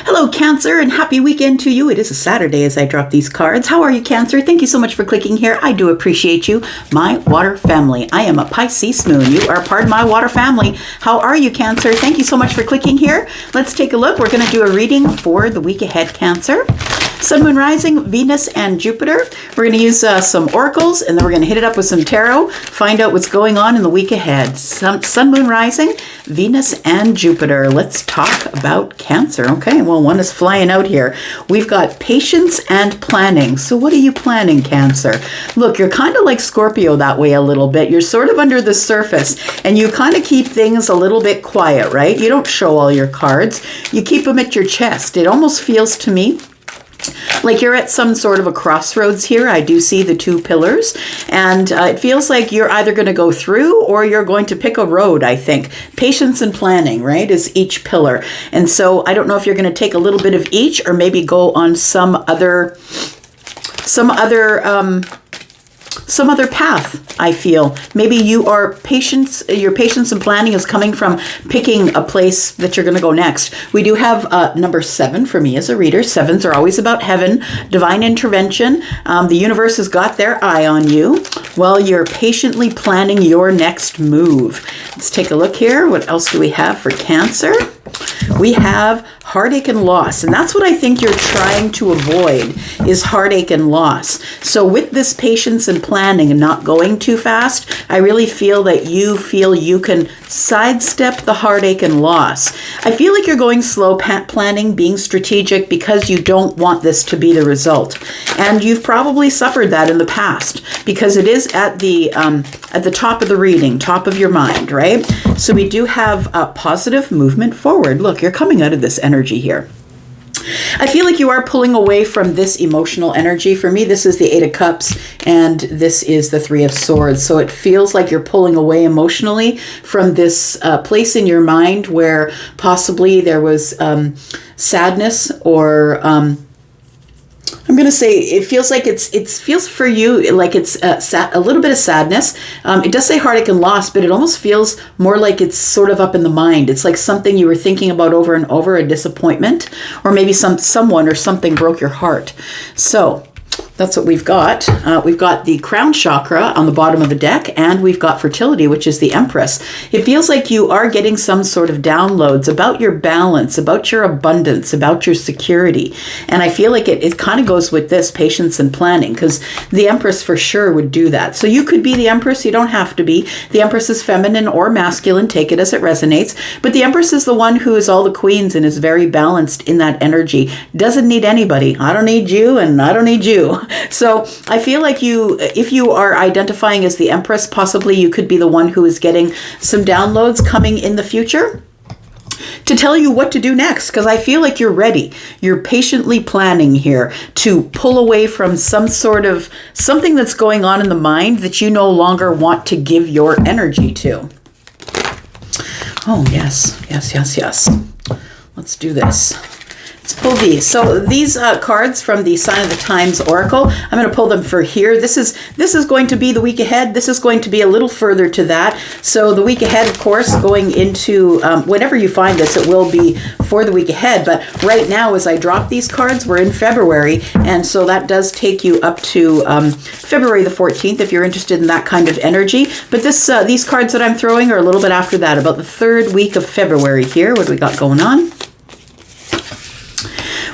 Hello, Cancer, and happy weekend to you. It is a Saturday as I drop these cards. How are you, Cancer? Thank you so much for clicking here. I do appreciate you, my water family. I am a Pisces moon. You are part of my water family. How are you, Cancer? Thank you so much for clicking here. Let's take a look. We're going to do a reading for the week ahead, Cancer. Sun, Moon, Rising, Venus, and Jupiter. We're going to use some oracles, and then we're going to hit it up with some tarot, find out what's going on in the week ahead. Sun, Moon, Rising, Venus, and Jupiter. Let's talk about Cancer. Okay, well, one is flying out here. We've got patience and planning. So what are you planning, Cancer? Look, you're kind of like Scorpio that way a little bit. You're sort of under the surface, and you kind of keep things a little bit quiet, right? You don't show all your cards. You keep them at your chest. It almost feels to me like you're at some sort of a crossroads here. I do see the two pillars, and it feels like you're either going to go through or you're going to pick a road, I think. Patience and planning, right, is each pillar. And so I don't know if you're going to take a little bit of each or maybe go on some other path, I feel. Maybe your patience and planning is coming from picking a place that you're going to go next. We do have number 7 for me as a reader. 7s are always about heaven, divine intervention. The universe has got their eye on you while you're patiently planning your next move. Let's take a look here. What else do we have for Cancer? We have heartache and loss, and that's what I think you're trying to avoid, is heartache and loss. So with this patience and planning and not going too fast, I really feel that you feel you can sidestep the heartache and loss. I feel like you're going slow planning, being strategic, because you don't want this to be the result. And you've probably suffered that in the past, because it is at the top of the reading, top of your mind, right? So we do have a positive movement forward. Look, you're coming out of this energy here. I feel like you are pulling away from this emotional energy. For me, this is the 8 of Cups, and this is the 3 of Swords. So it feels like you're pulling away emotionally from this place in your mind where possibly there was sadness, or I'm going to say it feels like it feels for you like it's a little bit of sadness. It does say heartache and loss, but it almost feels more like it's sort of up in the mind. It's like something you were thinking about over and over, a disappointment, or maybe someone or something broke your heart. So that's what we've got. We've got the crown chakra on the bottom of the deck, and we've got fertility, which is the Empress. It feels like you are getting some sort of downloads about your balance, about your abundance, about your security. And I feel like it kind of goes with this patience and planning, because the Empress for sure would do that. So you could be the Empress. You don't have to be. The Empress is feminine or masculine. Take it as it resonates. But the Empress is the one who is all the queens and is very balanced in that energy. Doesn't need anybody. I don't need you, and I don't need you. So I feel like if you are identifying as the Empress, possibly you could be the one who is getting some downloads coming in the future to tell you what to do next, because I feel like you're ready. You're patiently planning here to pull away from some sort of something that's going on in the mind that you no longer want to give your energy to. Oh, yes. Let's do this. Let's pull these. So these cards from the Sign of the Times Oracle, I'm going to pull them for here. This is going to be the week ahead. This is going to be a little further to that. So the week ahead, of course, going into whenever you find this, it will be for the week ahead. But right now, as I drop these cards, we're in February, and so that does take you up to February the 14th if you're interested in that kind of energy. But these cards that I'm throwing are a little bit after that, about the 3rd week of February here. What do we got going on?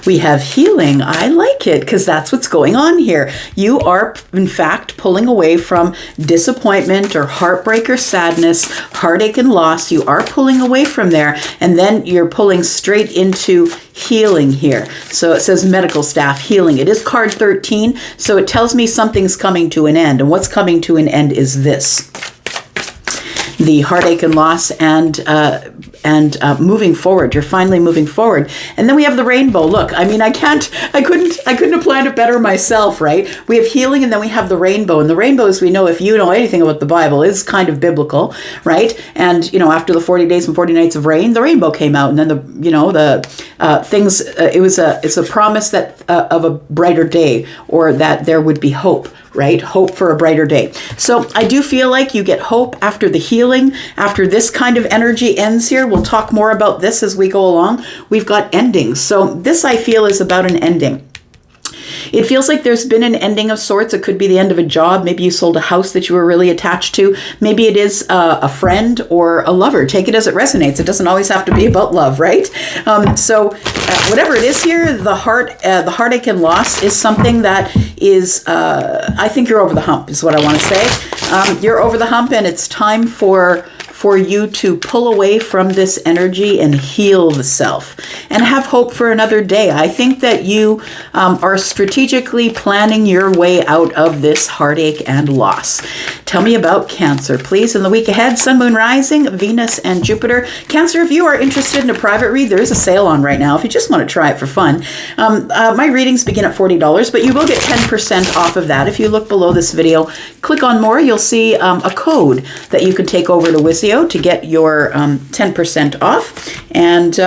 We have healing. I like it because that's what's going on here. You are, in fact, pulling away from disappointment or heartbreak or sadness, heartache and loss. You are pulling away from there, and then you're pulling straight into healing here. So it says medical staff healing. It is card 13, so it tells me something's coming to an end, and what's coming to an end is this. The heartache and loss and moving forward. You're finally moving forward. And then we have the rainbow. Look, I mean, I couldn't have planned it better myself, right? We have healing, and then we have the rainbow. And the rainbow, as we know, if you know anything about the Bible, is kind of biblical, right? And, after the 40 days and 40 nights of rain, the rainbow came out. And then things. It's a promise that of a brighter day, or that there would be hope. Right? Hope for a brighter day. So I do feel like you get hope after the healing, after this kind of energy ends here. We'll talk more about this as we go along. We've got endings. So this, I feel, is about an ending. It feels like there's been an ending of sorts. It could be the end of a job. Maybe you sold a house that you were really attached to. Maybe it is a friend or a lover. Take it as it resonates. It doesn't always have to be about love, right? So whatever it is here, the heartache and loss is something that is, I think you're over the hump is what I want to say. You're over the hump, and it's time for you to pull away from this energy and heal the self and have hope for another day. I think that you are strategically planning your way out of this heartache and loss. Tell me about Cancer, please. In the week ahead, Sun, Moon, Rising, Venus, and Jupiter. Cancer, if you are interested in a private read, there is a sale on right now if you just want to try it for fun. My readings begin at $40, but you will get 10% off of that. If you look below this video, click on more, you'll see a code that you can take over to Wizio to get your 10% off. And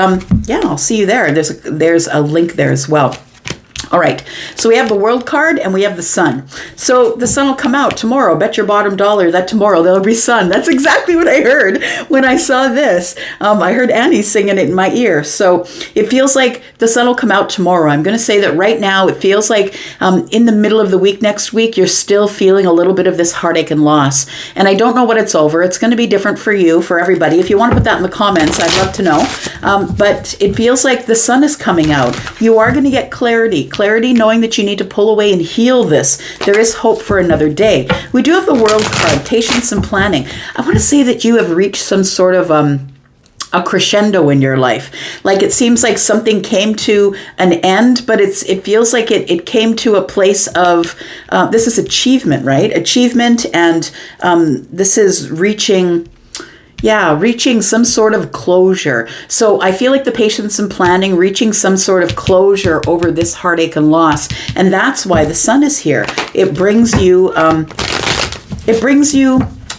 yeah, I'll see you there. There's a link there as well. All right, so we have the World card and we have the Sun. So the Sun will come out tomorrow. Bet your bottom dollar that tomorrow there'll be Sun. That's exactly what I heard when I saw this. I heard Annie singing it in my ear. So it feels like the Sun will come out tomorrow. I'm going to say that right now it feels like in the middle of the week next week, you're still feeling a little bit of this heartache and loss. And I don't know what it's over. It's going to be different for you, for everybody. If you want to put that in the comments, I'd love to know. But it feels like the Sun is coming out. You are going to get clarity knowing that you need to pull away and heal this. There is hope for another day. We do have the World card, patience and planning. I want to say that you have reached some sort of a crescendo in your life. Like it seems like something came to an end, but it feels like it came to a place of, this is achievement, right? Achievement, and this is reaching some sort of closure. So I feel like the patience and planning, reaching some sort of closure over this heartache and loss. And that's why the Sun is here. It brings you,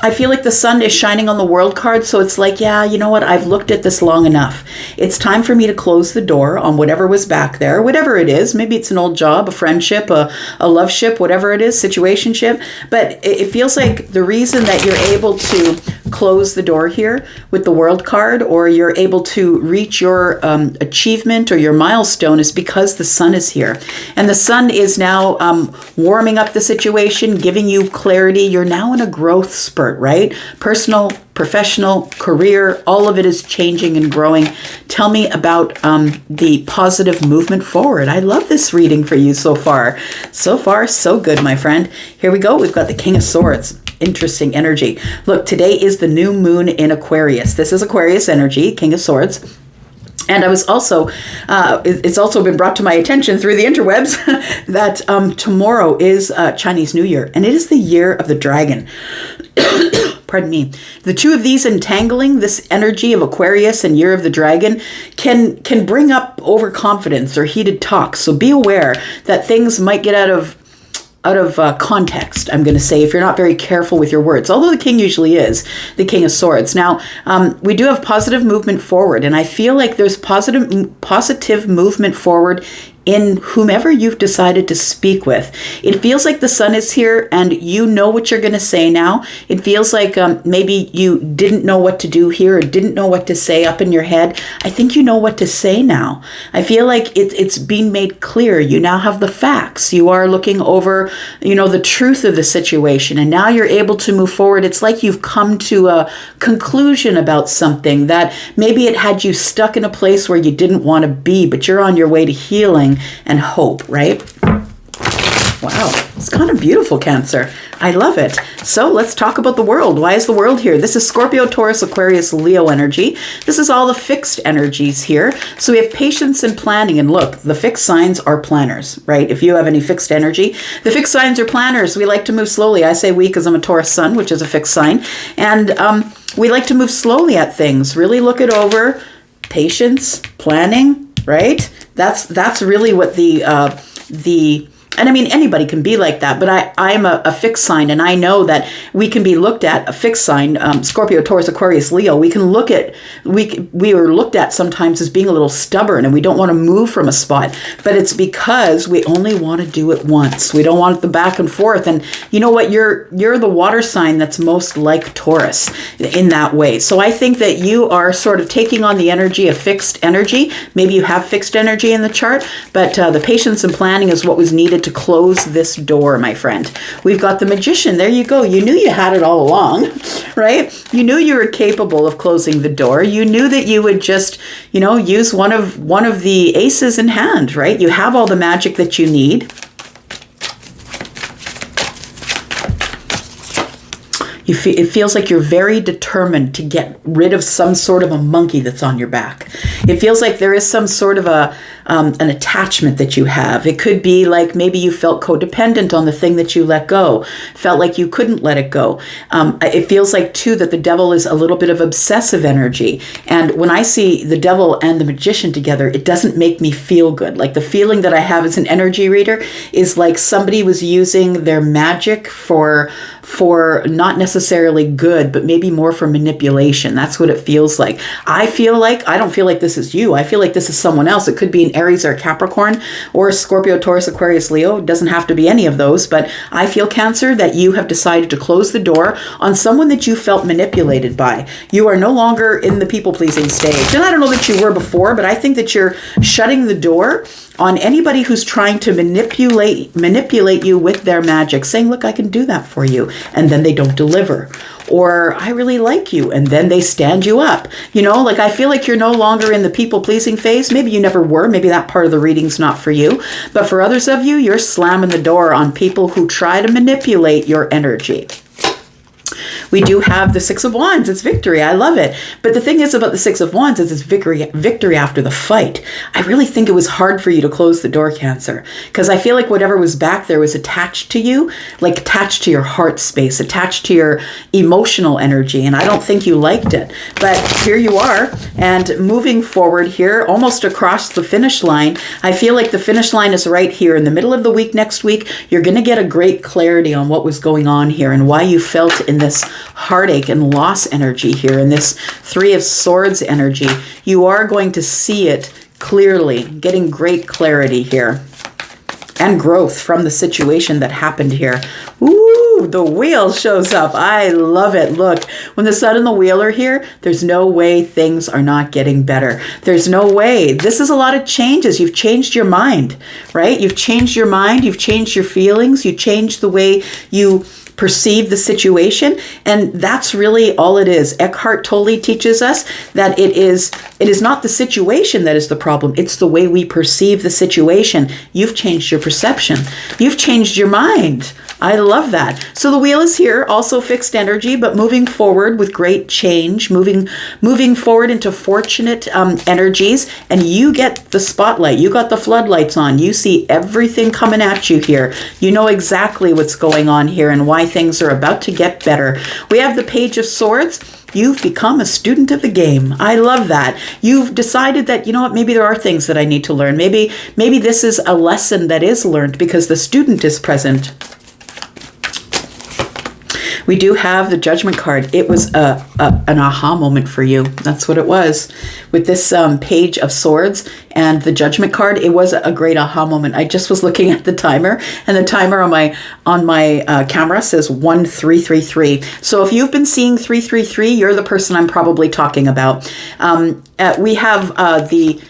I feel like the Sun is shining on the World card. So it's like, yeah, you know what? I've looked at this long enough. It's time for me to close the door on whatever was back there, whatever it is. Maybe it's an old job, a friendship, a love ship, whatever it is, situationship. But it feels like the reason that you're able to close the door here with the World card, or you're able to reach your achievement or your milestone, is because the Sun is here. And the Sun is now warming up the situation, giving you clarity. You're now in a growth spurt, right? Personal, professional, career, all of it is changing and growing. Tell me about the positive movement forward. I love this reading for you so far. So far, so good, my friend. Here we go. We've got the King of Swords. Interesting energy. Look, today is the new moon in Aquarius. This is Aquarius energy, King of Swords. And I was also, it's also been brought to my attention through the interwebs that tomorrow is Chinese New Year, and it is the year of the dragon. Pardon me. The two of these entangling, this energy of Aquarius and year of the dragon, can bring up overconfidence or heated talks. So be aware that things might get out of context, I'm going to say, if you're not very careful with your words, although the king usually is the King of Swords. Now, we do have positive movement forward, and I feel like there's positive movement forward in whomever you've decided to speak with. It feels like the Sun is here and you know what you're going to say now. It feels like maybe you didn't know what to do here or didn't know what to say up in your head. I think you know what to say now. I feel like it's being made clear. You now have the facts. You are looking over, the truth of the situation, and now you're able to move forward. It's like you've come to a conclusion about something that maybe it had you stuck in a place where you didn't want to be, but you're on your way to healing and hope, right? Wow, it's kind of beautiful, Cancer. I love it. So let's talk about the world. Why is the world here? This is Scorpio, Taurus, Aquarius, Leo energy. This is all the fixed energies here. So we have patience and planning. And look, the fixed signs are planners, right? If you have any fixed energy, the fixed signs are planners. We like to move slowly. I say we because I'm a Taurus sun, which is a fixed sign. And we like to move slowly at things. Really look it over. Patience, planning, right? That's really what the And I mean, anybody can be like that, but I'm a fixed sign, and I know that we can be looked at, a fixed sign, Scorpio, Taurus, Aquarius, Leo, we are looked at sometimes as being a little stubborn, and we don't want to move from a spot, but it's because we only want to do it once. We don't want the back and forth. And you know what? You're the water sign that's most like Taurus in that way. So I think that you are sort of taking on the energy of fixed energy. Maybe you have fixed energy in the chart, but the patience and planning is what was needed to close this door, my friend. We've got the Magician. There you go. You knew you had it all along, right? You knew you were capable of closing the door. You knew that you would just, use one of the aces in hand, right? You have all the magic that you need. It feels like you're very determined to get rid of some sort of a monkey that's on your back. It feels like there is some sort of an attachment that you have. It could be like maybe you felt codependent on the thing that you let go, felt like you couldn't let it go. It feels like, too, that the devil is a little bit of obsessive energy. And when I see the devil and the Magician together, it doesn't make me feel good. Like the feeling that I have as an energy reader is like somebody was using their magic for not necessarily good, but maybe more for manipulation. That's what it feels like. I don't feel like this is you. I feel like this is someone else. It could be an Aries or a Capricorn or Scorpio, Taurus, Aquarius, Leo. It doesn't have to be any of those, but I feel, Cancer, that you have decided to close the door on someone that you felt manipulated by. You are no longer in the people-pleasing stage. And I don't know that you were before, but I think that you're shutting the door on anybody who's trying to manipulate you with their magic, saying, look, I can do that for you. And then they don't deliver. Or I really like you. And then they stand you up. I feel like you're no longer in the people-pleasing phase. Maybe you never were. Maybe that part of the reading's not for you. But for others of you, you're slamming the door on people who try to manipulate your energy. We do have the Six of Wands. It's victory. I love it. But the thing is about the Six of Wands is it's victory after the fight. I really think it was hard for you to close the door, Cancer, because I feel like whatever was back there was attached to you, like attached to your heart space, attached to your emotional energy, and I don't think you liked it. But here you are, and moving forward here, almost across the finish line. I feel like the finish line is right here in the middle of the week next week. You're going to get a great clarity on what was going on here and why you felt in this heartache and loss energy here, in this Three of Swords energy. You are going to see it clearly, getting great clarity here and growth from the situation that happened here. Ooh, the wheel shows up. I love it. Look, when the sun and the wheel are here, there's no way things are not getting better. There's no way. This is a lot of changes. You've changed your mind, right? You've changed your mind. You've changed your feelings. You changed the way you perceive the situation, and that's really all it is. Eckhart Tolle teaches us that it is not the situation that is the problem, it's the way we perceive the situation. You've changed your perception. You've changed your mind. I love that. So the wheel is here, also fixed energy, but moving forward with great change, moving forward into fortunate energies, and you get the spotlight. You got the floodlights on. You see everything coming at you here. You know exactly what's going on here and why things are about to get better. We have the Page of Swords. You've become a student of the game. I love that. You've decided that, maybe there are things that I need to learn. Maybe this is a lesson that is learned because the student is present. We do have the Judgment card. It was an aha moment for you. That's what it was. With this Page of Swords and the Judgment card, it was a great aha moment. I just was looking at the timer, and the timer on my camera says 1333. So if you've been seeing 333, you're the person I'm probably talking about. We have the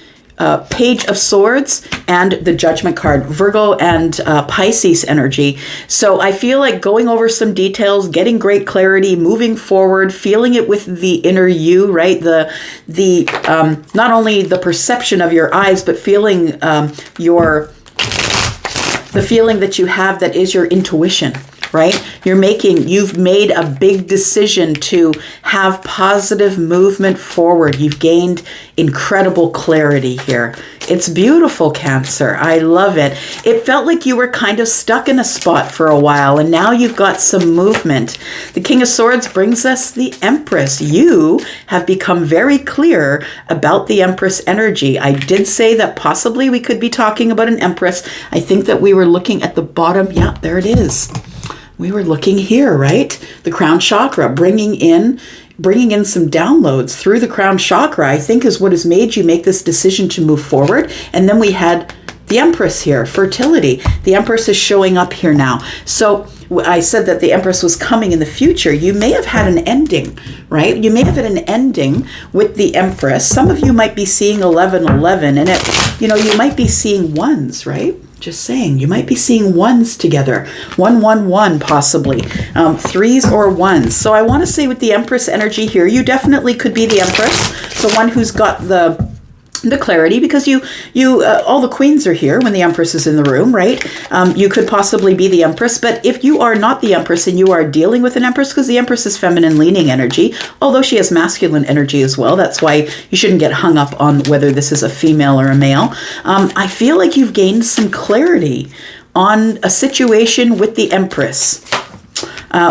Page of Swords and the Judgment card, Virgo and Pisces energy. So I feel like going over some details, getting great clarity, moving forward, feeling it with the inner you, right? The not only the perception of your eyes, but feeling the feeling that you have that is your intuition. right? You've made a big decision to have positive movement forward. You've gained incredible clarity here. It's beautiful, Cancer. I love it. It felt like you were kind of stuck in a spot for a while, and now you've got some movement. The King of Swords brings us the Empress. You have become very clear about the Empress energy. I did say that possibly we could be talking about an Empress. I think that we were looking at the bottom. Yeah, there it is. We were looking here, right? The crown chakra, bringing in some downloads through the crown chakra, I think, is what has made you make this decision to move forward. And then we had the Empress here, fertility. The Empress is showing up here now. So I said that the Empress was coming in the future. You may have had an ending, right? You may have had an ending with the Empress. Some of you might be seeing 1111, and you might be seeing ones, right? Just saying, you might be seeing ones together, 111 possibly, threes or ones. So I want to say with the Empress energy here, you definitely could be the Empress, the one who's got the clarity, because you all the queens are here when the Empress is in the room, right? You could possibly be the Empress, but if you are not the Empress and you are dealing with an Empress, because the Empress is feminine leaning energy, although she has masculine energy as well, that's why you shouldn't get hung up on whether this is a female or a male. I feel like you've gained some clarity on a situation with the Empress.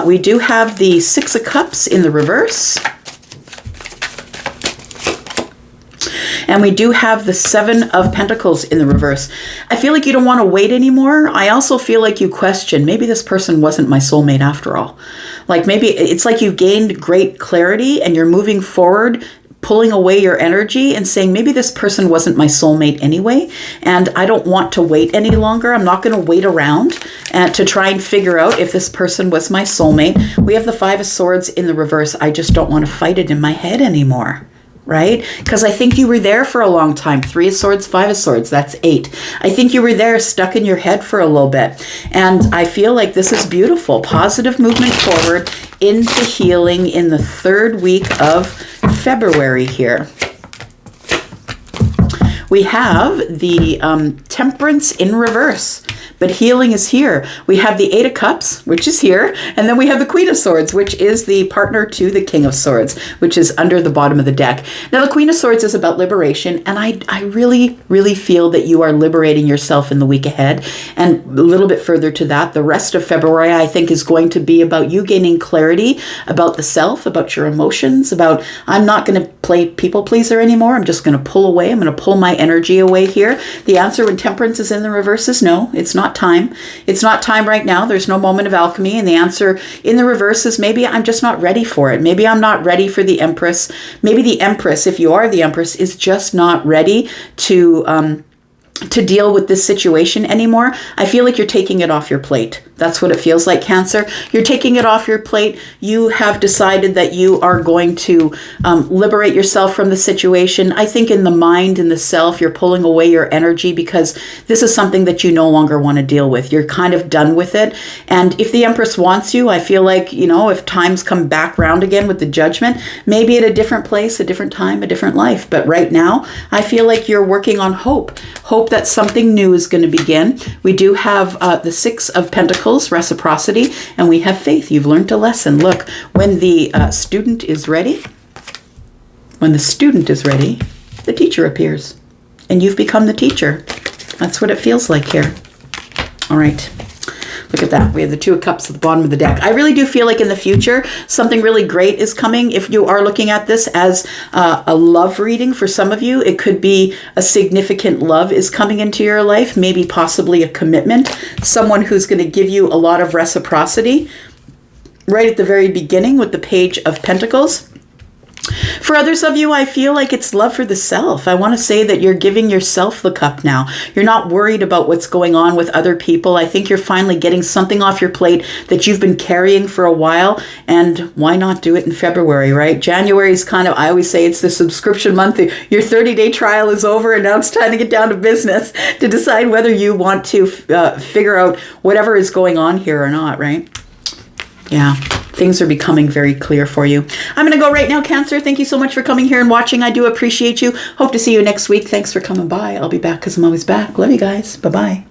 We do have the Six of Cups in the reverse. And we do have the Seven of Pentacles in the reverse. I feel like you don't want to wait anymore. I also feel like you question, maybe this person wasn't my soulmate after all. Like maybe it's like you've gained great clarity and you're moving forward, pulling away your energy and saying, maybe this person wasn't my soulmate anyway, and I don't want to wait any longer. I'm not going to wait around to try and figure out if this person was my soulmate. We have the Five of Swords in the reverse. I just don't want to fight it in my head anymore. Right? Because I think you were there for a long time. Three of Swords, Five of Swords, that's 8. I think you were there stuck in your head for a little bit. And I feel like this is beautiful. Positive movement forward into healing in the 3rd week of February here. We have the Temperance in reverse, but healing is here. We have the Eight of Cups, which is here, and then we have the Queen of Swords, which is the partner to the King of Swords, which is under the bottom of the deck. Now, the Queen of Swords is about liberation, and I really, really feel that you are liberating yourself in the week ahead. And a little bit further to that, the rest of February, I think, is going to be about you gaining clarity about the self, about your emotions, about I'm not going to play people pleaser anymore. I'm just going to pull away. I'm going to pull my energy away here. The answer when Temperance is in the reverse is no, it's not time. It's not time right now. There's no moment of alchemy. And the answer in the reverse is maybe I'm just not ready for it. Maybe I'm not ready for the Empress. Maybe the Empress, if you are the Empress, is just not ready to deal with this situation anymore. I feel like you're taking it off your plate. That's what it feels like, Cancer. You're taking it off your plate. You have decided that you are going to liberate yourself from the situation. I think in the mind, in the self, you're pulling away your energy because this is something that you no longer want to deal with. You're kind of done with it. And if the Empress wants you, I feel like, if times come back round again with the Judgment, maybe at a different place, a different time, a different life. But right now, I feel like you're working on hope. Hope that something new is going to begin. We do have the Six of Pentacles, reciprocity, and we have faith. You've learned a lesson. Look, when the student is ready, the teacher appears, and you've become the teacher. That's what it feels like here. All right. Look at that. We have the Two of Cups at the bottom of the deck. I really do feel like in the future, something really great is coming. If you are looking at this as a love reading for some of you, it could be a significant love is coming into your life, maybe possibly a commitment, someone who's going to give you a lot of reciprocity right at the very beginning with the Page of Pentacles. For others of you, I feel like it's love for the self. I want to say that you're giving yourself the cup now. You're not worried about what's going on with other people. I think you're finally getting something off your plate that you've been carrying for a while. And why not do it in February, right? January is kind of, I always say it's the subscription month. Your 30-day trial is over and now it's time to get down to business to decide whether you want to figure out whatever is going on here or not, right? Yeah. Things are becoming very clear for you. I'm going to go right now, Cancer. Thank you so much for coming here and watching. I do appreciate you. Hope to see you next week. Thanks for coming by. I'll be back because I'm always back. Love you guys. Bye-bye.